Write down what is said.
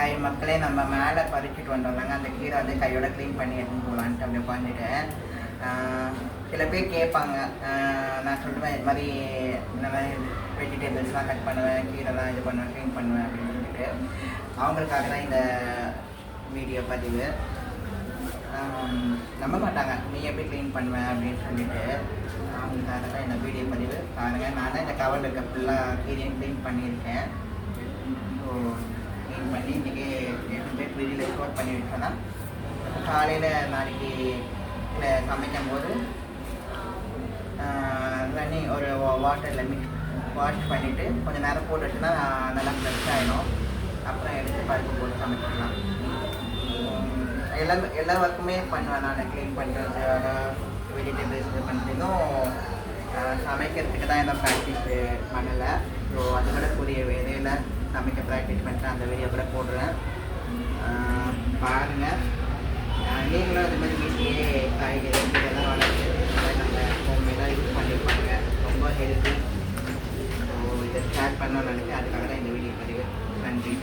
Hi மக்களே, நம்ம மேலே பறிச்சுட்டு வந்தோம்னாங்க. அந்த கீரை வந்து கையோட க்ளீன் பண்ணி எடுத்துன்னு போகலான்ட்டு அப்படி உட்காந்துட்டேன். சில பேர் கேட்பாங்க, நான் சொல்லுவேன் இது மாதிரி இந்த மாதிரி வெஜிடபிள்ஸ்லாம் கட் பண்ணுவேன், கீரைலாம் இது பண்ணுவேன், க்ளீன் பண்ணுவேன் அப்படின்னு சொல்லிட்டு. அவங்களுக்காக தான் இந்த வீடியோ பதிவு. நம்ப மாட்டாங்க நீ எப்படி க்ளீன் பண்ணுவேன் அப்படின்னு சொல்லிட்டு. அவங்களுக்காக தான் இந்த வீடியோ பதிவு. பாருங்கள், நான் தான் இந்த கவரில் இருக்க ஃபுல்லாக கீரையும் க்ளீன் பண்ணியிருக்கேன். ஸோ க்ளீன் பண்ணி இன்றைக்கி எடுத்து போய் ஃப்ரிட்ஜில் ஸ்டோர் பண்ணி வச்சோன்னா காலையில் நாளைக்கு சமைக்கும் போது தண்ணி ஒரு வாட்டரில் வாஷ் பண்ணிவிட்டு கொஞ்சம் நேரம் போட்டு வச்சுன்னா நல்லா ஃப்ரெஷ் ஆகிடும். அப்புறம் எடுத்து பருப்பு போட்டு சமைச்சிடலாம். எல்லா ஒர்க்குமே பண்ணுவேன் நான். க்ளீன் பண்ணுறது, வெஜிடபிள்ஸ் இது பண்ணுறதும் சமைக்கிறதுக்கு தான் என்ன ப்ராக்டிஸ் பண்ணலை. ஸோ அதோட கூடிய வேலையில் சமைக்க ப்ராக்டிஸ் பண்ணிட்டு அந்த வீடியோ கூட போடுறேன். பாருங்கள், நீங்களும் அது மாதிரி வீட்லேயே காய்கறி இதெல்லாம் வளர்த்து நம்ம ஹோம்மேடாக யூஸ் பண்ணியிருப்பாங்க. ரொம்ப ஹெல்த்தி. ஸோ இதை ஸ்டார்ட் பண்ணணும்னு நினைக்கிறேன். அதுக்காக தான் இந்த வீடியோ பதிவு. நன்றி.